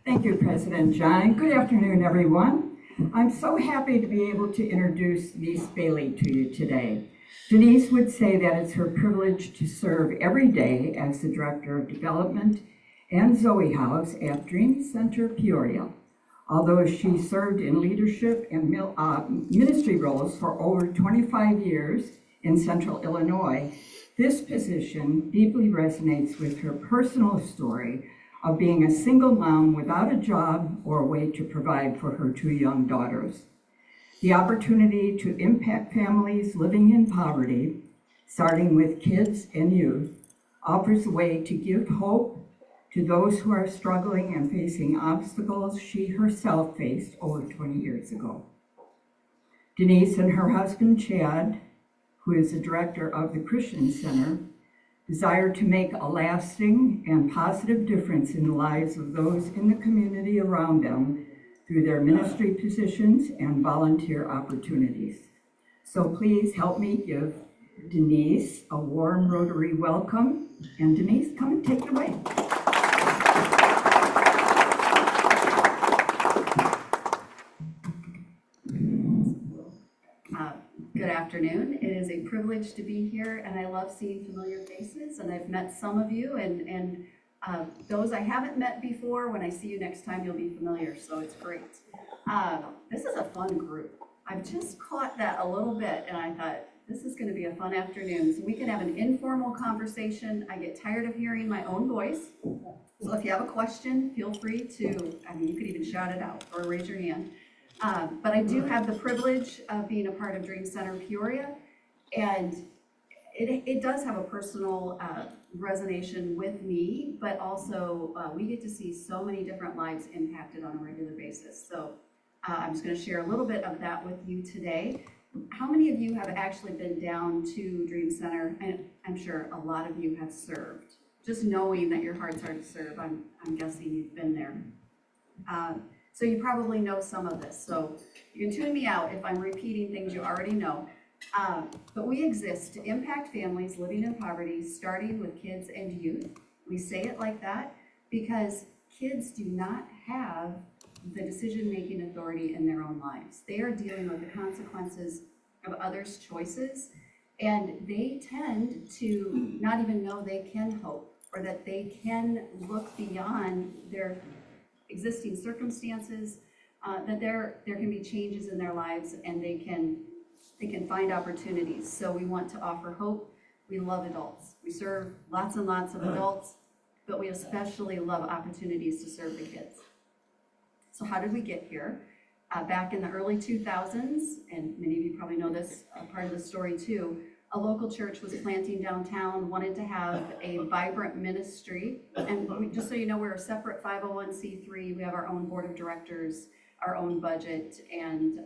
Thank you, President John. Good afternoon, everyone. I'm so happy to be able to introduce Denise Bailey to you today. Denise would say that it's her privilege to serve every day as the Director of Development and Zoe House at Dream Center Peoria. Although she served in leadership and ministry roles for over 25 years in Central Illinois, this position deeply resonates with her personal story of being a single mom without a job or a way to provide for her two young daughters. The opportunity to impact families living in poverty, starting with kids and youth, offers a way to give hope to those who are struggling and facing obstacles she herself faced over 20 years ago. Denise and her husband, Chad, who is the director of the Christian Center, desire to make a lasting and positive difference in the lives of those in the community around them through their ministry positions and volunteer opportunities. So please help me give Denise a warm Rotary welcome. And Denise, come and take it away. Good afternoon. It is a privilege to be here, and I love seeing familiar faces, and I've met some of you, and those I haven't met before, when I see you next time, you'll be familiar, so it's great. This is a fun group. I've just caught that a little bit, and I thought, this is going to be a fun afternoon, so we can have an informal conversation. I get tired of hearing my own voice, so if you have a question, feel free to, you could even shout it out or raise your hand. But I do have the privilege of being a part of Dream Center Peoria, and it does have a personal resonation with me, but also we get to see so many different lives impacted on a regular basis. So I'm just going to share a little bit of that with you today. How many of you have actually been down to Dream Center? And I'm sure a lot of you have served. Just knowing that your hearts are to serve, I'm guessing you've been there. So you probably know some of this. So you can tune me out if I'm repeating things you already know. But we exist to impact families living in poverty, starting with kids and youth. We say it like that because kids do not have the decision-making authority in their own lives. They are dealing with the consequences of others' choices, and they tend to not even know they can hope or that they can look beyond their existing circumstances, that there can be changes in their lives, and they can find opportunities. So we want to offer hope. We love adults. We serve lots and lots of adults, but we especially love opportunities to serve the kids. So how did we get here? Back in the early 2000s, and many of you probably know this part of the story too, a local church was planting downtown, wanted to have a vibrant ministry. And just so you know, we're a separate 501c3. We have our own board of directors, our own budget, and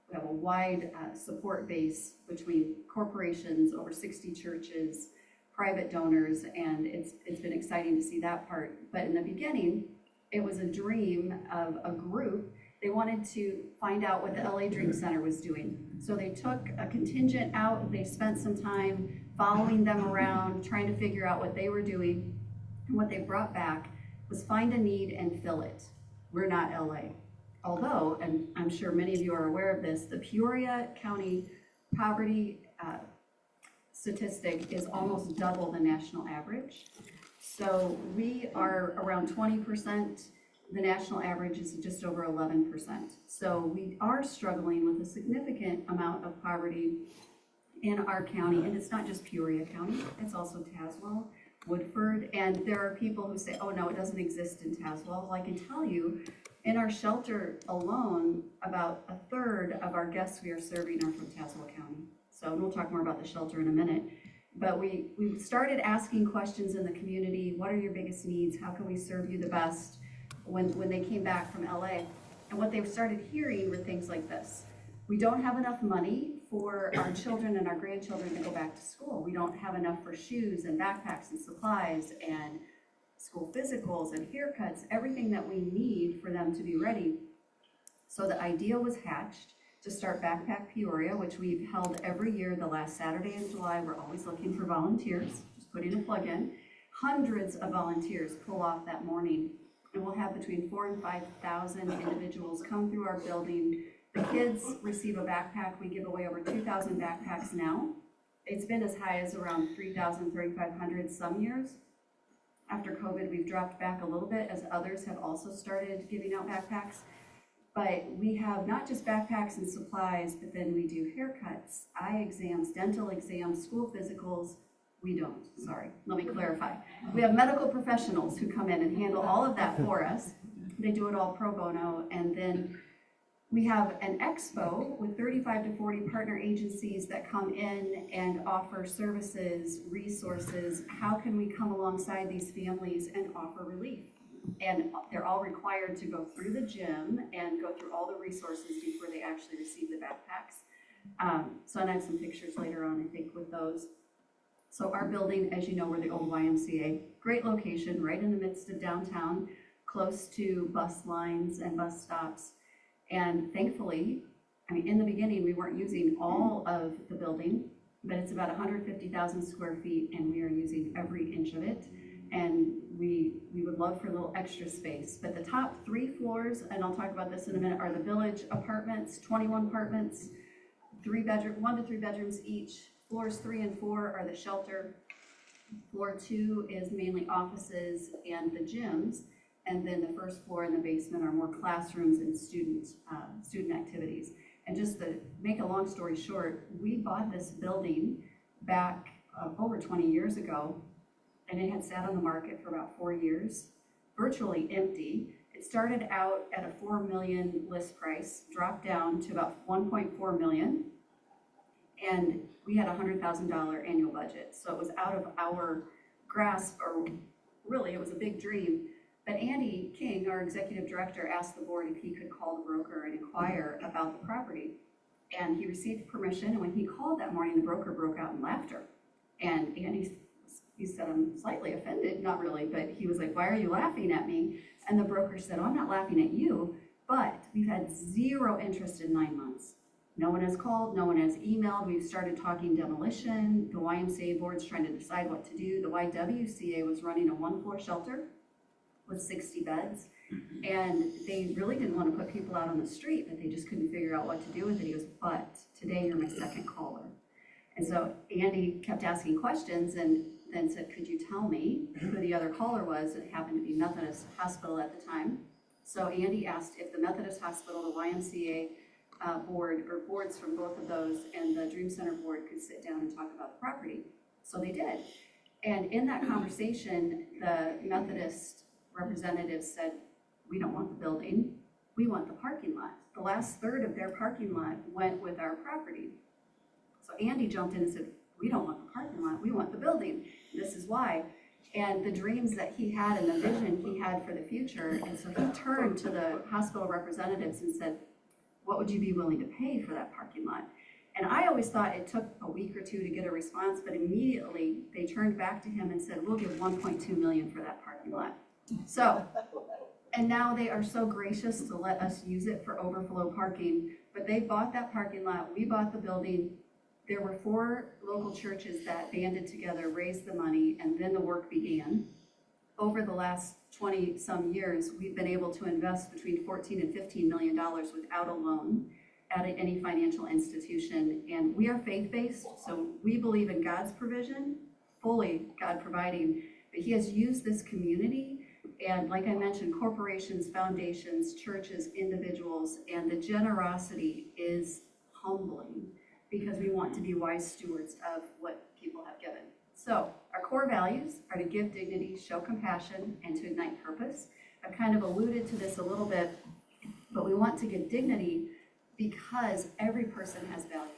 we have a wide support base between corporations, over 60 churches, private donors, and it's been exciting to see that part. But in the beginning, it was a dream of a group. They wanted to find out what the LA Dream Center was doing. So they took a contingent out, they spent some time following them around, trying to figure out what they were doing. And what they brought back was find a need and fill it. We're not LA. Although, and I'm sure many of you are aware of this, the Peoria County poverty statistic is almost double the national average. So we are around 20%. The national average is just over 11%. So we are struggling with a significant amount of poverty in our county. And it's not just Peoria County, it's also Tazewell, Woodford. And there are people who say, oh no, it doesn't exist in Tazewell. Well, I can tell you, in our shelter alone, about a third of our guests we are serving are from Tazewell County. So we'll talk more about the shelter in a minute. But we started asking questions in the community. What are your biggest needs? How can we serve you the best? When they came back from LA. And what they started hearing were things like this. We don't have enough money for our children and our grandchildren to go back to school. We don't have enough for shoes and backpacks and supplies and school physicals and haircuts, everything that we need for them to be ready. So the idea was hatched to start Backpack Peoria, which we've held every year the last Saturday in July. We're always looking for volunteers, just putting a plug in. Hundreds of volunteers pull off that morning. And we'll have between 4,000 and 5,000 individuals come through our building. The kids receive a backpack. We give away over 2,000 backpacks now. It's been as high as around 3,000, 3,500 some years. After COVID, we've dropped back a little bit as others have also started giving out backpacks. But we have not just backpacks and supplies, but then we do haircuts, eye exams, dental exams, school physicals. We don't, sorry, let me clarify. We have medical professionals who come in and handle all of that for us. They do it all pro bono. And then we have an expo with 35 to 40 partner agencies that come in and offer services, resources. How can we come alongside these families and offer relief? And they're all required to go through the gym and go through all the resources before they actually receive the backpacks. So I have some pictures later on, I think, with those. So our building, as you know, we're the old YMCA. Great location, right in the midst of downtown, close to bus lines and bus stops. And thankfully, I mean, in the beginning, we weren't using all of the building, but it's about 150,000 square feet, and we are using every inch of it. And we would love for a little extra space. But the top 3 floors, and I'll talk about this in a minute, are the village apartments, 21 apartments, 1 to 3 bedrooms each. Floors 3 and 4 are the shelter. Floor 2 is mainly offices and the gyms. And then the first floor and the basement are more classrooms and student activities. And just to make a long story short, we bought this building back over 20 years ago, and it had sat on the market for about 4 years, virtually empty. It started out at a $4 million list price, dropped down to about $1.4 million, and we had a $100,000 annual budget. So it was out of our grasp, or really it was a big dream. But Andy King, our executive director, asked the board if he could call the broker and inquire about the property. And he received permission, and when he called that morning, the broker broke out in laughter. And Andy, he said, I'm slightly offended, not really, but he was like, why are you laughing at me? And the broker said, oh, I'm not laughing at you, but we've had 0 interest in 9 months. No one has called, no one has emailed. We've started talking demolition. The YMCA board's trying to decide what to do. The YWCA was running a 1-floor shelter with 60 beds. And they really didn't want to put people out on the street, but they just couldn't figure out what to do with it. He goes, but today you're my second caller. And so Andy kept asking questions and then said, could you tell me who the other caller was? It happened to be Methodist Hospital at the time. So Andy asked if the Methodist Hospital, the YMCA board, or boards from both of those, and the Dream Center board could sit down and talk about the property. So they did. And in that conversation, the Methodist representative said, we don't want the building, we want the parking lot. The last third of their parking lot went with our property. So Andy jumped in and said, we don't want the parking lot, we want the building. This is why. And the dreams that he had and the vision he had for the future, and so he turned to the hospital representatives and said, what would you be willing to pay for that parking lot? And I always thought it took a week or 2 to get a response, but immediately they turned back to him and said, we'll give $1.2 million for that parking lot. So, and now they are so gracious to let us use it for overflow parking, but they bought that parking lot, we bought the building. There were 4 local churches that banded together, raised the money, and then the work began. Over the last 20 some years, we've been able to invest between $14 and $15 million without a loan at any financial institution. And we are faith-based, so we believe in God's provision, fully God providing, but he has used this community. And like I mentioned, corporations, foundations, churches, individuals, and the generosity is humbling because we want to be wise stewards of what people have given. So our core values are to give dignity, show compassion, and to ignite purpose. I've kind of alluded to this a little bit, but we want to give dignity because every person has value.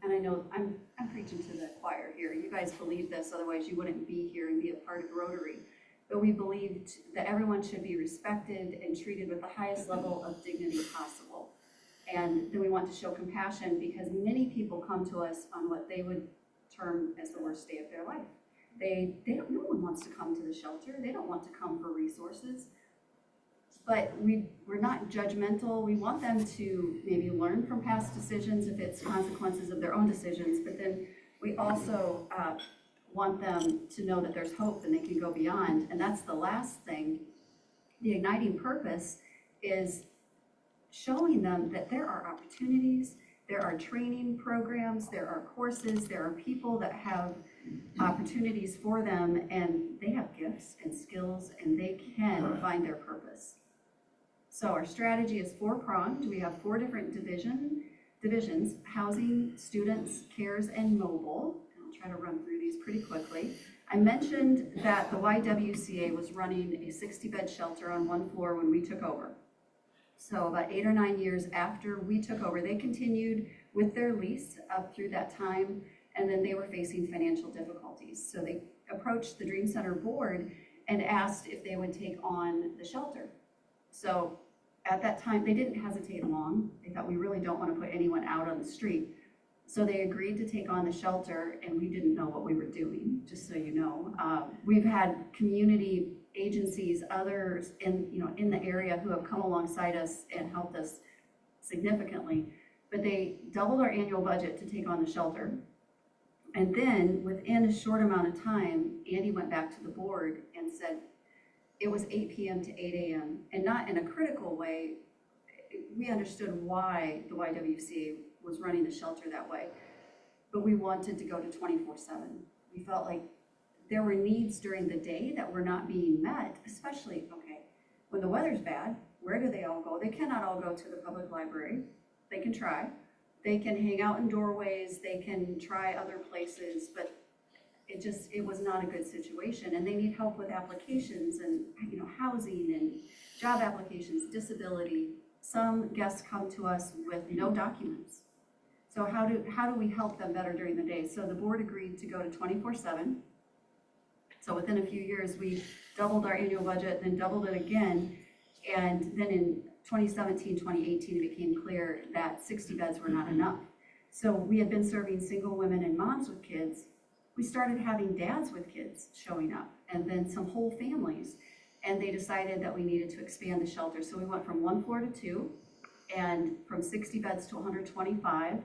And I know I'm preaching to the choir here. You guys believe this, otherwise you wouldn't be here and be a part of Rotary. But we believed that everyone should be respected and treated with the highest level of dignity possible. And then we want to show compassion because many people come to us on what they would term as the worst day of their life. No one wants to come to the shelter. They don't want to come for resources. But we're not judgmental. We want them to maybe learn from past decisions if it's consequences of their own decisions, but then we also want them to know that there's hope and they can go beyond. And that's the last thing The igniting purpose is showing them that there are opportunities, there are training programs, there are courses, there are people that have opportunities for them, and they have gifts and skills, and they can find their purpose. So our strategy is four-pronged. We have four different divisions: housing, students, cares, and mobile. I'll try to run through these pretty quickly. I mentioned that the YWCA was running a 60-bed shelter on one floor when we took over. So about 8 or 9 years after we took over, they continued with their lease up through that time, and then they were facing financial difficulties. So they approached the Dream Center board and asked if they would take on the shelter. So at that time, they didn't hesitate long. They thought, we really don't want to put anyone out on the street. So they agreed to take on the shelter, and we didn't know what we were doing, just so you know. We've had community agencies, others in the area who have come alongside us and helped us significantly, but they doubled our annual budget to take on the shelter. And then within a short amount of time, Andy went back to the board and said it was 8 p.m. to 8 a.m. and not in a critical way. We understood why the YWCA was running the shelter that way, but we wanted to go to 24/7. We felt like there were needs during the day that were not being met, especially, when the weather's bad, where do they all go? They cannot all go to the public library. They can try. They can hang out in doorways. They can try other places, but it was not a good situation. And they need help with applications and, housing and job applications, disability. Some guests come to us with no documents. So how do we help them better during the day? So the board agreed to go to 24/7. So within a few years, we doubled our annual budget, then doubled it again. And then in 2017, 2018, it became clear that 60 beds were not enough. So we had been serving single women and moms with kids. We started having dads with kids showing up, and then some whole families. And they decided that we needed to expand the shelter. So we went from 1 floor to 2, and from 60 beds to 125.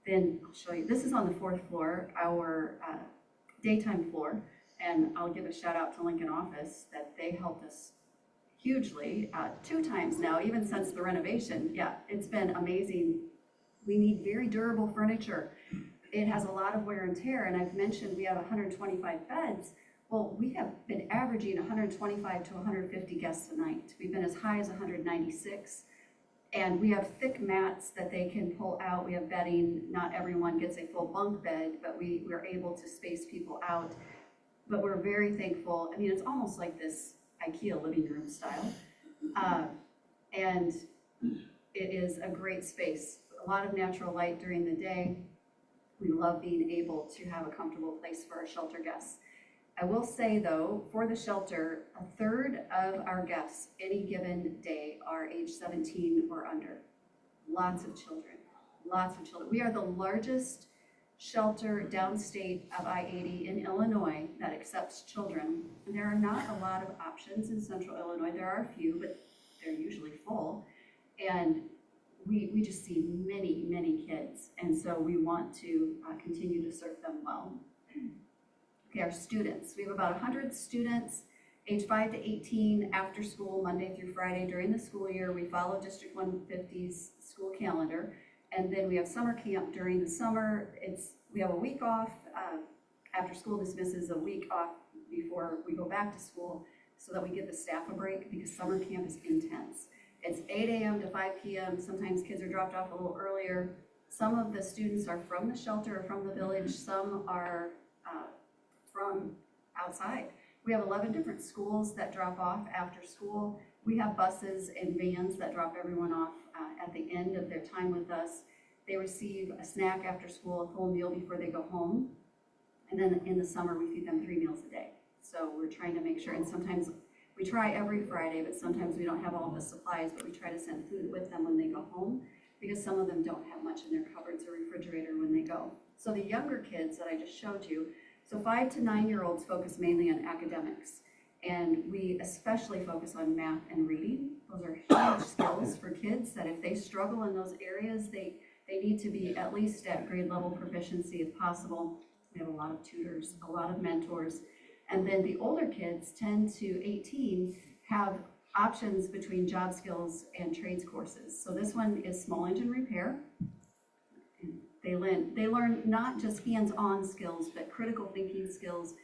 Then I'll show you, this is on the 4th floor, our daytime floor. And I'll give a shout out to Lincoln office that they helped us hugely 2 times now, even since the renovation. Yeah, it's been amazing. We need very durable furniture. It has a lot of wear and tear, and I've mentioned we have 125 beds. Well, we have been averaging 125 to 150 guests a night. We've been as high as 196. And we have thick mats that they can pull out. We have bedding. Not everyone gets a full bunk bed, but we're able to space people out. But we're very thankful. I mean, it's almost like this IKEA living room style. And it is a great space. A lot of natural light during the day. We love being able to have a comfortable place for our shelter guests. I will say though, for the shelter, 1/3 of our guests any given day are age 17 or under. Lots of children, lots of children. We are the largest shelter downstate of I-80 in Illinois that accepts children. And there are not a lot of options in central Illinois. There are a few, but they're usually full. And we just see many, many kids. And so we want to continue to serve them well. Okay, our students. We have about 100 students, age 5 to 18, after school, Monday through Friday during the school year. We follow District 150's school calendar. And then we have summer camp during the summer. We have a week off. After school dismisses, a week off before we go back to school so that we give the staff a break, because summer camp is intense. It's 8 a.m. to 5 p.m. Sometimes kids are dropped off a little earlier. Some of the students are from the shelter or from the village. Some are from outside. We have 11 different schools that drop off after school. We have buses and vans that drop everyone off at the end of their time with us. They receive a snack after school, a full meal before they go home. And then in the summer, we feed them 3 meals a day. So we're trying to make sure, and sometimes we try every Friday, but sometimes we don't have all of the supplies, but we try to send food with them when they go home, because some of them don't have much in their cupboards or refrigerator when they go. So the younger kids that I just showed you, so 5 to 9-year-olds focus mainly on academics. And we especially focus on math and reading. Those are huge skills for kids that if they struggle in those areas, they need to be at least at grade level proficiency if possible. We have a lot of tutors, a lot of mentors. And then the older kids, 10 to 18, have options between job skills and trades courses. So this one is small engine repair. They learn not just hands-on skills, but critical thinking skills.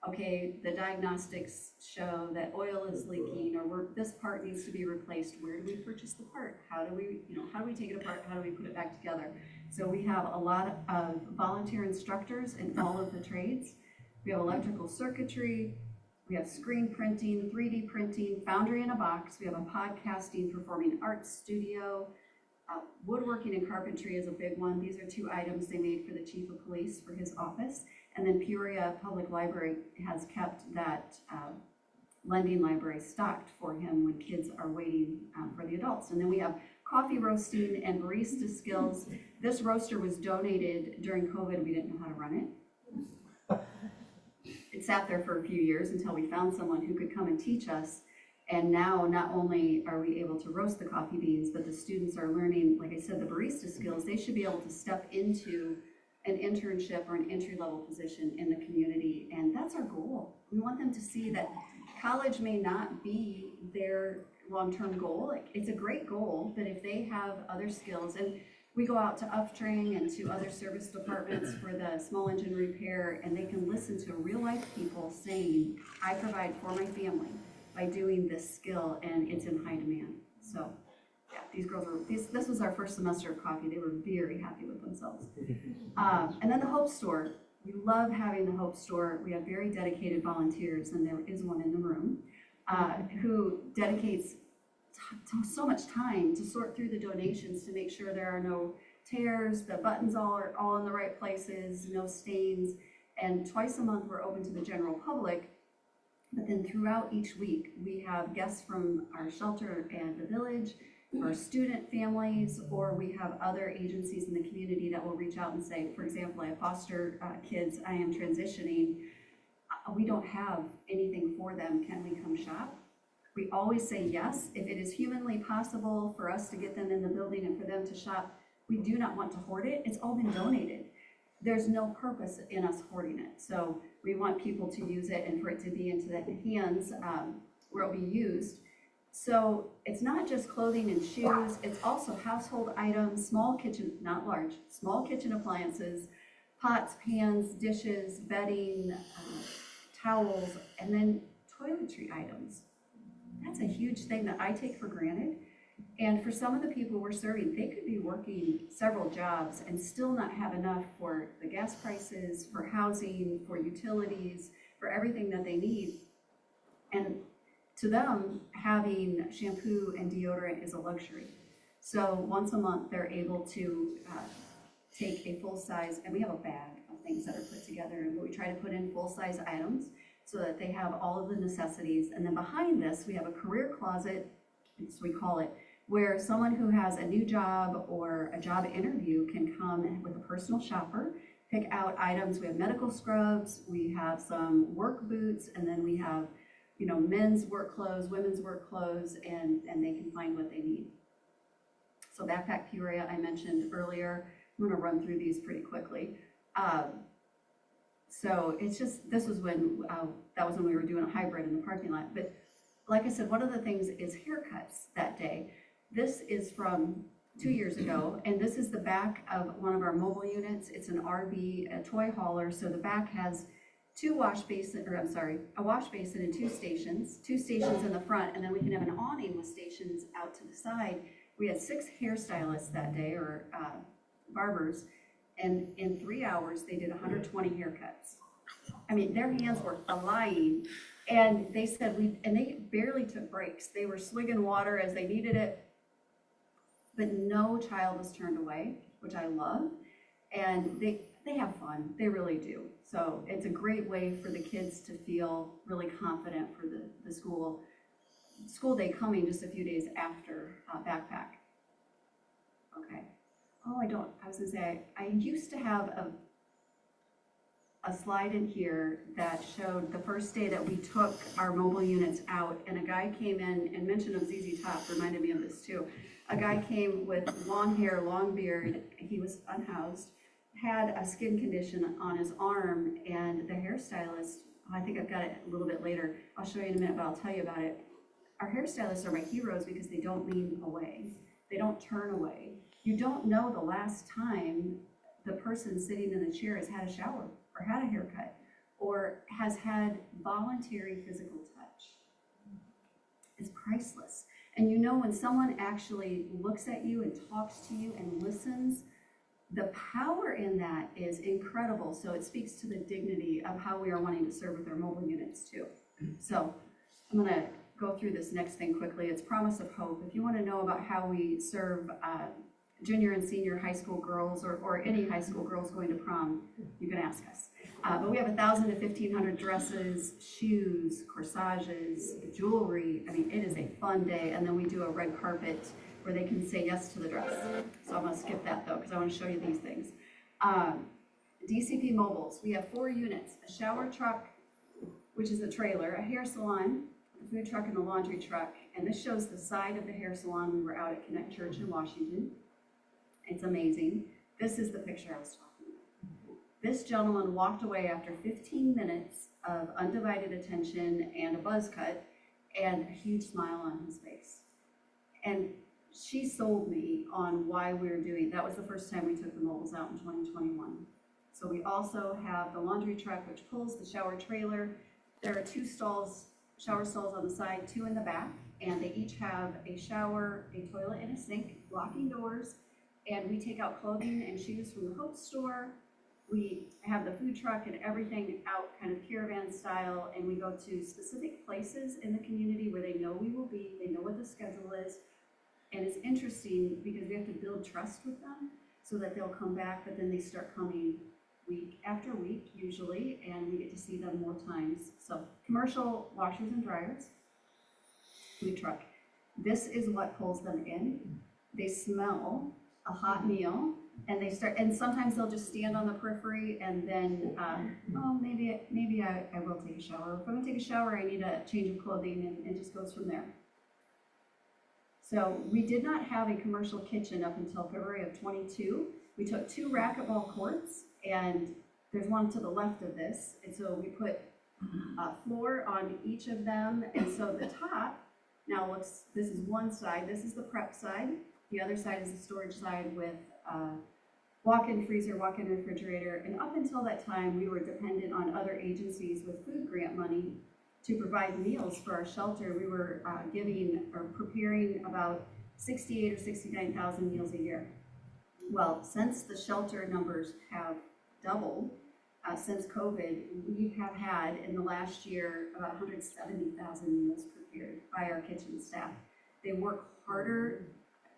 Okay, the diagnostics show that oil is leaking, or this part needs to be replaced. Where do we purchase the part? How do we take it apart? How do we put it back together? So we have a lot of volunteer instructors in all of the trades. We have electrical circuitry, we have screen printing, 3D printing, foundry in a box. We have a podcasting, performing arts studio. Woodworking and carpentry is a big one. These are 2 items they made for the chief of police for his office. And then Peoria Public Library has kept that lending library stocked for him when kids are waiting for the adults. And then we have coffee roasting and barista skills. This roaster was donated during COVID. We didn't know how to run it. It sat there for a few years until we found someone who could come and teach us. And now not only are we able to roast the coffee beans, but the students are learning, like I said, the barista skills. They should be able to step into an internship or an entry-level position in the community, and that's our goal. We want them to see that college may not be their long-term goal. It's a great goal, but if they have other skills, and we go out to UFTRANG and to other service departments for the small engine repair, and they can listen to real-life people saying, I provide for my family by doing this skill, and it's in high demand. So yeah, these girls were, this was our first semester of coffee. They were very happy with themselves. And then the Hope Store. We love having the Hope Store. We have very dedicated volunteers, and there is one in the room, who dedicates so much time to sort through the donations to make sure there are no tears, the buttons are all in the right places, no stains. And twice a month we're open to the general public. But then throughout each week, we have guests from our shelter and the village, our student families, or we have other agencies in the community that will reach out and say, for example, I have foster kids, I am transitioning, we don't have anything for them, can we come shop? We always say yes, if it is humanly possible for us to get them in the building and for them to shop. We do not want to hoard it, it's all been donated. There's no purpose in us hoarding it. So we want people to use it and for it to be into the hands where it'll be used. So it's not just clothing and shoes, it's also household items, small kitchen, not large, small kitchen appliances, pots, pans, dishes, bedding, towels, and then toiletry items. That's a huge thing that I take for granted. And for some of the people we're serving, they could be working several jobs and still not have enough for the gas prices, for housing, for utilities, for everything that they need. And to them, having shampoo and deodorant is a luxury. So once a month, they're able to take a full size, and we have a bag of things that are put together, and we try to put in full size items so that they have all of the necessities. And then behind this, we have a career closet, as we call it, where someone who has a new job or a job interview can come with a personal shopper, pick out items. We have medical scrubs, we have some work boots, and then we have, you know, men's work clothes, women's work clothes, and they can find what they need. So Backpack Peoria, I mentioned earlier. I'm gonna run through these pretty quickly. So it's just, this was when, that was when we were doing a hybrid in the parking lot. But like I said, one of the things is haircuts that day. This is from 2 years ago, and this is the back of one of our mobile units. It's an RV, a toy hauler, so the back has a wash basin and two stations in the front, and then we can have an awning with stations out to the side. We had 6 hairstylists that day, or barbers, and in 3 hours they did 120 haircuts. I mean, their hands were flying, and they said and they barely took breaks. They were swigging water as they needed it, but no child was turned away, which I love, and they have fun, they really do. So it's a great way for the kids to feel really confident for the school day coming just a few days after Backpack. Okay. Oh, I was gonna say, I used to have a slide in here that showed the first day that we took our mobile units out, and a guy came in, and mention of ZZ Top reminded me of this too. A guy came with long hair, long beard, he was unhoused, had a skin condition on his arm, and the hairstylist, I think I've got it a little bit later, I'll show you in a minute, but I'll tell you about it. our hairstylists are my heroes because they don't lean away. They don't turn away. You don't know the last time the person sitting in the chair has had a shower or had a haircut or has had voluntary physical touch. It's priceless. And you know, when someone actually looks at you and talks to you and listens, the power in that is incredible. So it speaks to the dignity of how we are wanting to serve with our mobile units too. So I'm gonna go through this next thing quickly. It's Promise of Hope. If you wanna know about how we serve junior and senior high school girls or any high school girls going to prom, you can ask us. But we have 1,000 to 1,500 dresses, shoes, corsages, jewelry. I mean, it is a fun day. And then we do a red carpet where they can say yes to the dress. So I'm gonna skip that though, because I wanna show you these things. DCP Mobiles, we have 4 units, a shower truck, which is a trailer, a hair salon, a food truck, and a laundry truck. And this shows the side of the hair salon. We were out at Connect Church in Washington. It's amazing. This is the picture I was talking about. This gentleman walked away after 15 minutes of undivided attention and a buzz cut and a huge smile on his face. And she sold me on why we're doing, that was the first time we took the mobiles out in 2021. So we also have the laundry truck, which pulls the shower trailer. There are 2 stalls, shower stalls on the side, 2 in the back, and they each have a shower, a toilet, and a sink, locking doors. And we take out clothing and shoes from the Hope store. We have the food truck and everything out kind of caravan style, and we go to specific places in the community where they know we will be, they know what the schedule is. And it's interesting because we have to build trust with them so that they'll come back, but then they start coming week after week usually, and we get to see them more times. So commercial washers and dryers, food truck. This is what pulls them in. They smell a hot meal, and they start, and sometimes they'll just stand on the periphery and then, oh, maybe I will take a shower. If I'm gonna take a shower, I need a change of clothing, and it just goes from there. So we did not have a commercial kitchen up until February of 22. We took 2 racquetball courts, and there's one to the left of this, and so we put a floor on each of them, and so the top now looks, this is one side, this is the prep side. The other side is the storage side with walk-in freezer, walk-in refrigerator. And up until that time, we were dependent on other agencies with food grant money to provide meals for our shelter. We were giving or preparing about 68 or 69,000 meals a year. Well, since the shelter numbers have doubled since COVID, we have had in the last year about 170,000 meals prepared by our kitchen staff. They work harder.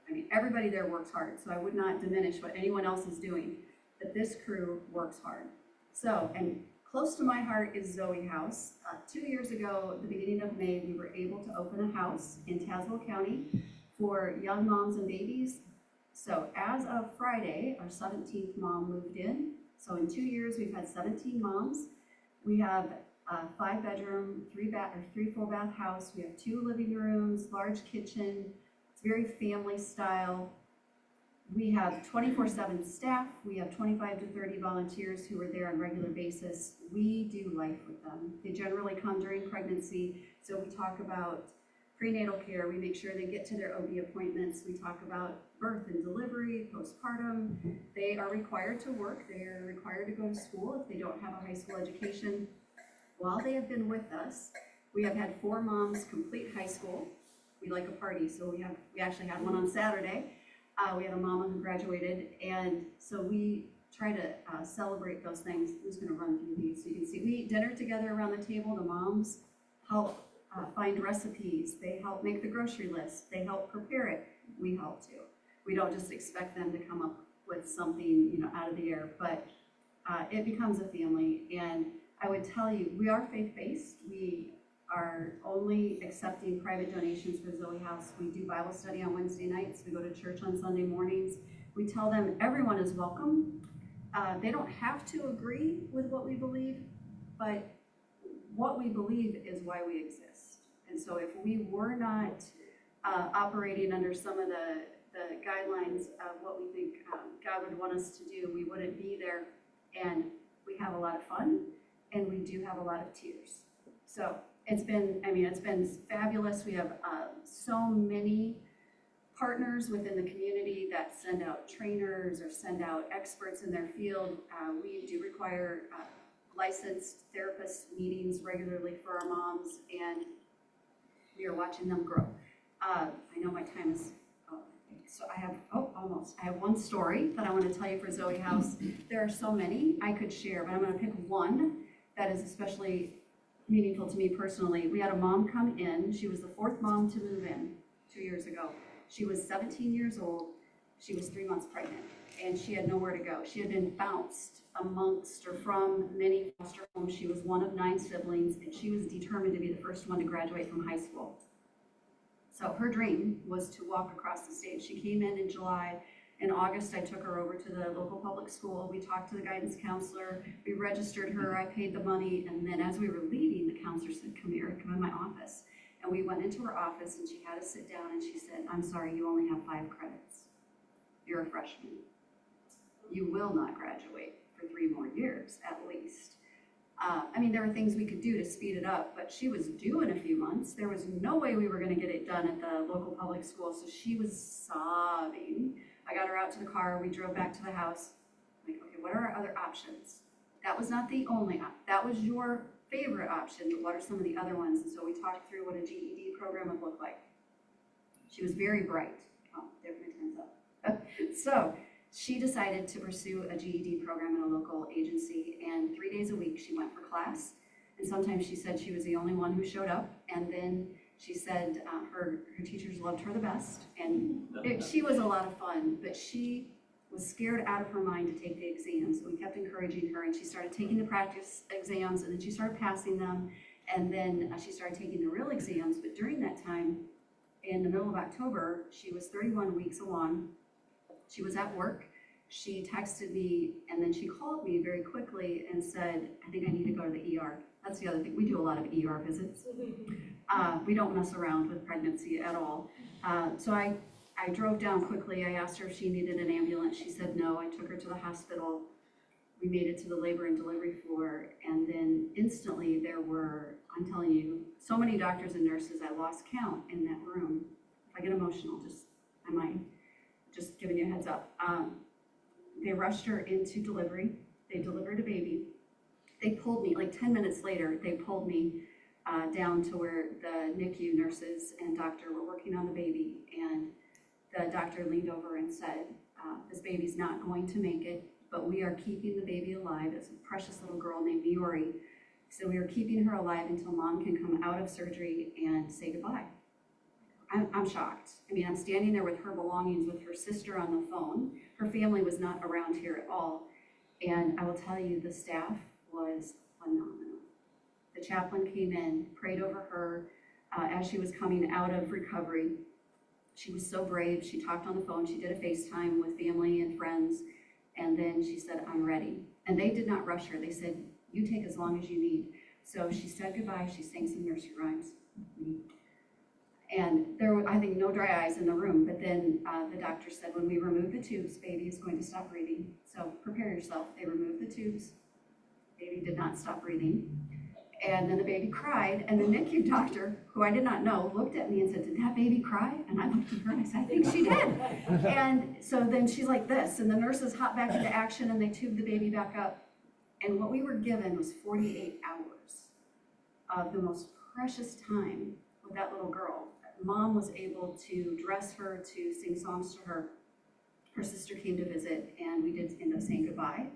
I mean, everybody there works hard, so I would not diminish what anyone else is doing, but this crew works hard. So, and close to my heart is Zoe House. 2 years ago, at the beginning of May, we were able to open a house in Tazewell County for young moms and babies. So as of Friday, our 17th mom moved in. So in 2 years, we've had 17 moms. We have a 5-bedroom, 3 full bath house. We have 2 living rooms, large kitchen. Very family style. We have 24/7 staff. We have 25 to 30 volunteers who are there on a regular basis. We do life with them. They generally come during pregnancy. So we talk about prenatal care. We make sure they get to their OB appointments. We talk about birth and delivery, postpartum. They are required to work. They are required to go to school if they don't have a high school education. While they have been with us, we have had 4 moms complete high school. We like a party, so we actually had one on Saturday. We had a mama who graduated, and so we try to celebrate those things. Who's going to run through these? So you can see we eat dinner together around the table. The moms help find recipes. They help make the grocery list. They help prepare it. We help too. We don't just expect them to come up with something, out of the air, but it becomes a family. And I would tell you, we are faith-based. We are only accepting private donations for Zoe House. We do Bible study on Wednesday nights. We go to church on Sunday mornings. We tell them everyone is welcome. They don't have to agree with what we believe, but what we believe is why we exist. And so if we were not operating under some of the guidelines of what we think God would want us to do, we wouldn't be there. And we have a lot of fun, and we do have a lot of tears. So It's been, I mean, it's been fabulous. We have so many partners within the community that send out trainers or send out experts in their field. We do require licensed therapist meetings regularly for our moms, and we are watching them grow. I know my time is up, so I have, almost. I have one story that I want to tell you for Zoe House. There are so many I could share, but I'm going to pick one that is especially meaningful to me personally. We had a mom come in. She was the fourth mom to move in 2 years ago. She was 17 years old. She was 3 months pregnant, and she had nowhere to go. She had been bounced amongst or from many foster homes. She was one of 9 siblings, and she was determined to be the first one to graduate from high school. So her dream was to walk across the state. She came in July. In August, I took her over to the local public school. We talked to the guidance counselor. We registered her. I paid the money. And then as we were leaving, the counselor said, come here, come in my office. And we went into her office, and she had us sit down, and she said, I'm sorry, you only have 5 credits. You're a freshman. You will not graduate for 3 more years, at least. I mean, there were things we could do to speed it up, but she was due in a few months. There was no way we were going to get it done at the local public school, so she was sobbing. I got her out to the car. We drove back to the house. I'm like, okay, what are our other options? That was not the only option. That was your favorite option, but what are some of the other ones? And so we talked through what a GED program would look like. She was very bright. Oh, there, my time's up. So she decided to pursue a GED program in a local agency, and 3 days a week she went for class. And sometimes she said she was the only one who showed up, and then she said her teachers loved her the best, and she was a lot of fun, but she was scared out of her mind to take the exams. We kept encouraging her, and she started taking the practice exams, and then she started passing them, and then she started taking the real exams. But during that time, in the middle of October, she was 31 weeks along. She was at work. She texted me, and then she called me very quickly and said, I think I need to go to the ER. That's the other thing. We do a lot of ER visits. We don't mess around with pregnancy at all. So I drove down quickly. I asked her if she needed an ambulance. She said no. I took her to the hospital. We made it to the labor and delivery floor, and then instantly there were, I'm telling you, so many doctors and nurses, I lost count in that room. If I get emotional, I might. Just giving you a heads up. They rushed her into delivery. They delivered a baby. They pulled me, like 10 minutes later, they pulled me down to where the NICU nurses and doctor were working on the baby, and the doctor leaned over and said, this baby's not going to make it, but we are keeping the baby alive. It's a precious little girl named Peoria. So we are keeping her alive until mom can come out of surgery and say goodbye. I'm shocked. I mean, I'm standing there with her belongings with her sister on the phone. Her family was not around here at all. And I will tell you, the staff was phenomenal. The chaplain came in, prayed over her as she was coming out of recovery. She was so brave. She talked on the phone. She did a FaceTime with family and friends. And then she said, I'm ready. And they did not rush her. They said, you take as long as you need. So she said goodbye. She sang some nursery rhymes. And there were, I think, no dry eyes in the room. But then the doctor said, when we remove the tubes, baby is going to stop breathing. So prepare yourself. They removed the tubes. Baby did not stop breathing. And then the baby cried. And the NICU doctor, who I did not know, looked at me and said, did that baby cry? And I looked at her and I said, I think she did. And so then she's like this. And the nurses hopped back into action and they tubed the baby back up. And what we were given was 48 hours of the most precious time with that little girl. Mom was able to dress her, to sing songs to her. Her sister came to visit, and we did end up saying goodbye,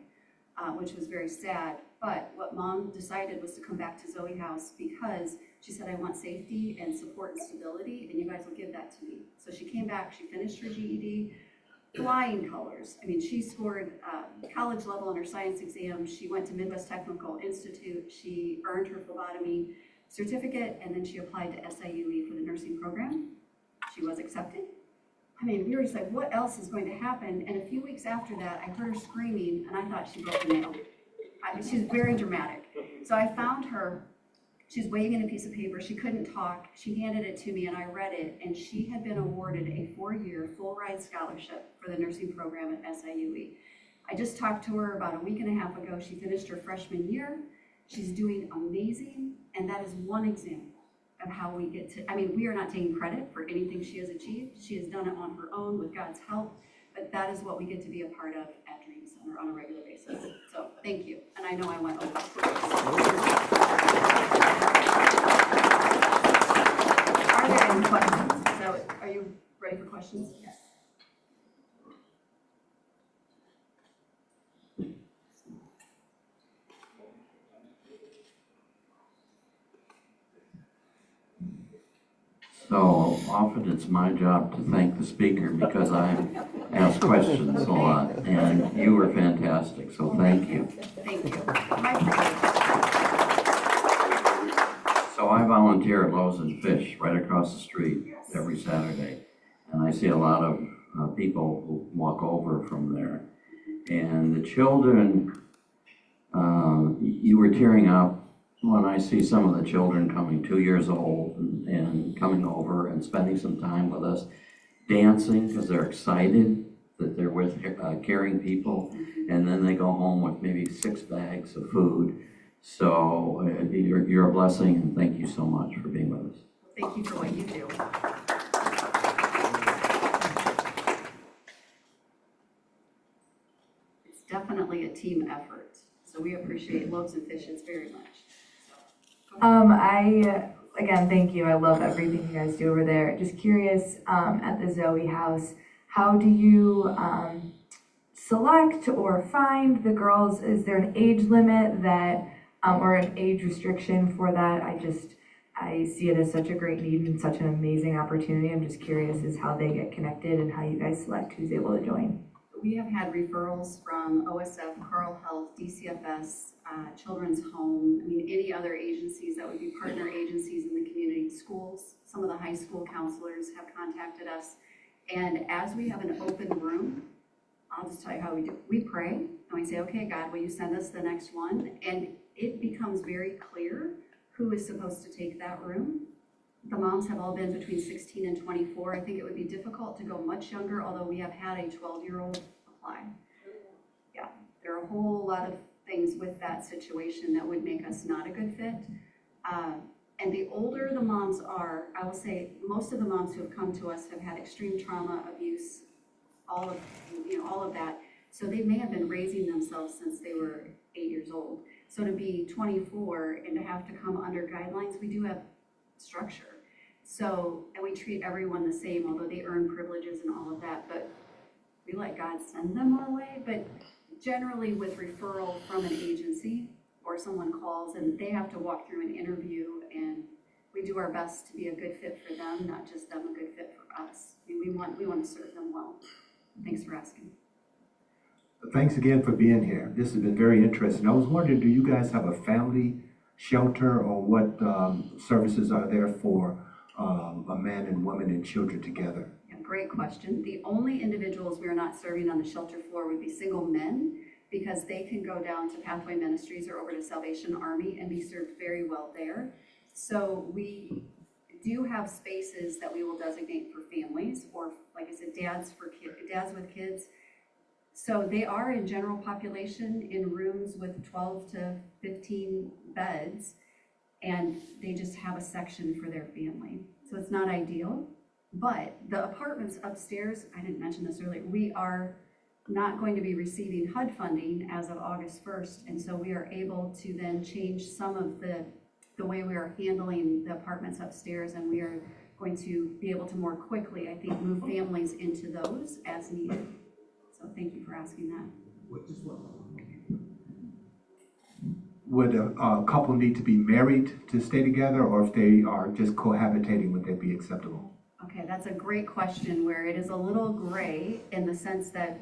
which was very sad. But what mom decided was to come back to Zoe House because she said, I want safety and support and stability, and you guys will give that to me. So she came back, she finished her GED, flying colors. I mean, she scored college level on her science exam. She went to Midwest Technical Institute. She earned her phlebotomy certificate, and then she applied to SIUE for the nursing program. She was accepted. I mean, we were just like, what else is going to happen? And a few weeks after that, I heard her screaming, and I thought she broke a nail. She's very dramatic. So I found her. She's waving a piece of paper. She couldn't talk. She handed it to me, and I read it, and she had been awarded a 4-year full-ride scholarship for the nursing program at SIUE. I just talked to her about a week and a half ago. She finished her freshman year, She's doing amazing, and that is one example of how we get to, I mean, we are not taking credit for anything she has achieved. She has done it on her own with God's help, but that is what we get to be a part of at Dream Center on a regular basis. So thank you, and I know I went over. Are there any questions? So are you ready for questions? Yes. So often it's my job to thank the speaker because I ask questions a lot, and you were fantastic, so thank you. Thank you. My pleasure. So I volunteer at Loaves and Fish right across the street every Saturday, and I see a lot of people who walk over from there. And the children, you were tearing up when I see some of the children coming 2 years old and coming over and spending some time with us, dancing because they're excited that they're with caring people, and then they go home with maybe 6 bags of food. So you're a blessing, and thank you so much for being with us. Thank you for what you do. It's definitely a team effort, so we appreciate Loaves and Fishes very much. Again, thank you. I love everything you guys do over there. Just curious, at the Zoe house, how do you select or find the girls? Is there an age limit that, or an age restriction for that? I see it as such a great need and such an amazing opportunity. I'm just curious as how they get connected and how you guys select who's able to join. We have had referrals from OSF, Carl Health, DCFS, Children's Home, I mean, any other agencies that would be partner agencies in the community, schools. Some of the high school counselors have contacted us. And as we have an open room, I'll just tell you how we do. We pray and we say, okay, God, will you send us the next one? And it becomes very clear who is supposed to take that room. The moms have all been between 16 and 24. I think it would be difficult to go much younger, although we have had a 12-year-old apply. Yeah, there are a whole lot of things with that situation that would make us not a good fit. And the older the moms are, I will say most of the moms who have come to us have had extreme trauma, abuse, all of that. So they may have been raising themselves since they were 8 years old. So to be 24 and to have to come under guidelines, we do have structure. So, and we treat everyone the same, although they earn privileges and all of that, but we let God send them our way. But generally with referral from an agency or someone calls and they have to walk through an interview, and we do our best to be a good fit for them, not just them a good fit for us. I mean, we want to serve them well. Thanks for asking. Thanks again for being here. This has been very interesting. I was wondering, do you guys have a family shelter, or what services are there for a man and woman and children together? Yeah, great question. The only individuals we are not serving on the shelter floor would be single men, because they can go down to Pathway Ministries or over to Salvation Army and be served very well there. So we do have spaces that we will designate for families, or like I said, dads with kids. So they are in general population in rooms with 12 to 15 beds, and they just have a section for their family. So it's not ideal, but the apartments upstairs, I didn't mention this earlier, we are not going to be receiving HUD funding as of August 1st, and so we are able to then change some of the way we are handling the apartments upstairs, and we are going to be able to more quickly, I think, move families into those as needed. So thank you for asking that. Would a couple need to be married to stay together, or if they are just cohabitating, would that be acceptable? Okay, that's a great question, where it is a little gray in the sense that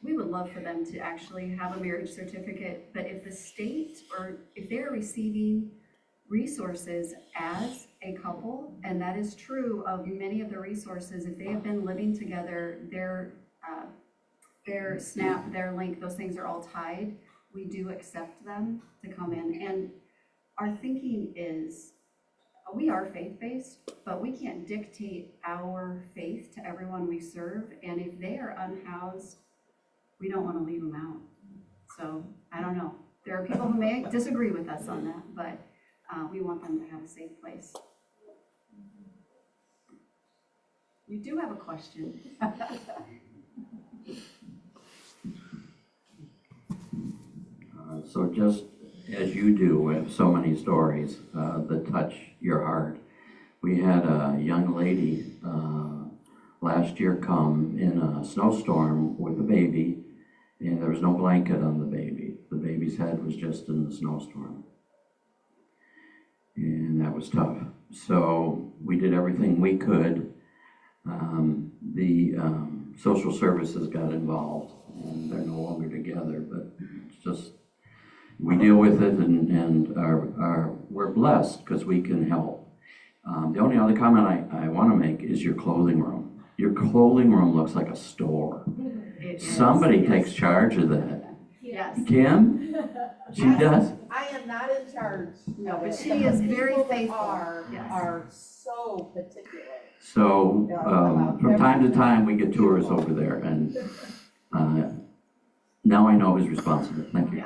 we would love for them to actually have a marriage certificate, but if the state, or if they're receiving resources as a couple, and that is true of many of the resources, if they have been living together, their SNAP, their link, those things are all tied, we do accept them to come in. And our thinking is, we are faith-based, but we can't dictate our faith to everyone we serve, and if they are unhoused, we don't want to leave them out. So I don't know. There are people who may disagree with us on that, but we want them to have a safe place. You do have a question. So just as you do with so many stories that touch your heart, we had a young lady last year come in a snowstorm with a baby, and there was no blanket on the baby. The baby's head was just in the snowstorm. And that was tough. So we did everything we could. The social services got involved, and they're no longer together, but it's just, we deal with it and we're blessed because we can help. The only other comment I want to make is your clothing room. Your clothing room looks like a store. Somebody takes charge of that. Yes. Kim? She does? I am not in charge. No, but of it. she is The very people that faithful. Are, Yes. are so particular. So from time to time, we get tours over there, and now I know who's responsible. Thank you.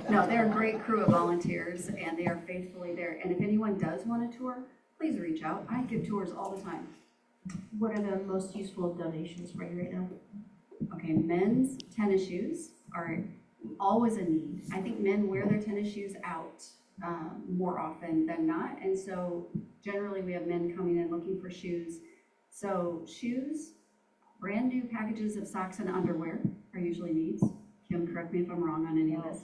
No, they're a great crew of volunteers, and they are faithfully there. And if anyone does want a tour, please reach out. I give tours all the time. What are the most useful donations for you right now? Okay, men's tennis shoes are always a need. I think men wear their tennis shoes out more often than not, and so generally we have men coming in looking for shoes. So shoes, brand new packages of socks and underwear are usually needs. Kim, correct me if I'm wrong on any of this.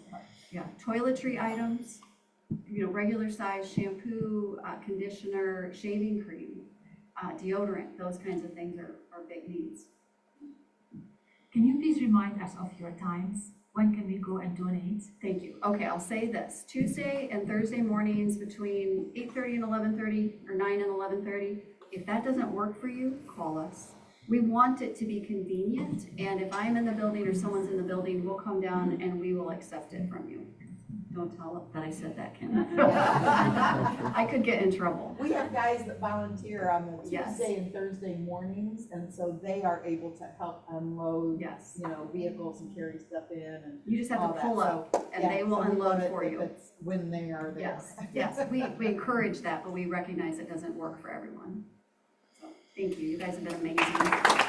Yeah, toiletry items, regular size shampoo, conditioner, shaving cream, deodorant, those kinds of things are big needs. Can you please remind us of your times? When can we go and donate? Thank you. Okay, I'll say this. Tuesday and Thursday mornings between 8:30 and 11:30 or 9 and 11:30. If that doesn't work for you, call us. We want it to be convenient, and if I'm in the building or someone's in the building, we'll come down and we will accept it from you. Don't tell them that I said that, Kim. I could get in trouble. We have guys that volunteer on the Yes. Tuesday and Thursday mornings, and so they are able to help unload, Yes. Vehicles and carry stuff in and You just have all to that. pull So, up and yeah, they will so we unload love it for if you. it's when they are there. Yes, yes, we encourage that, but we recognize it doesn't work for everyone. So, thank you. You guys have been amazing.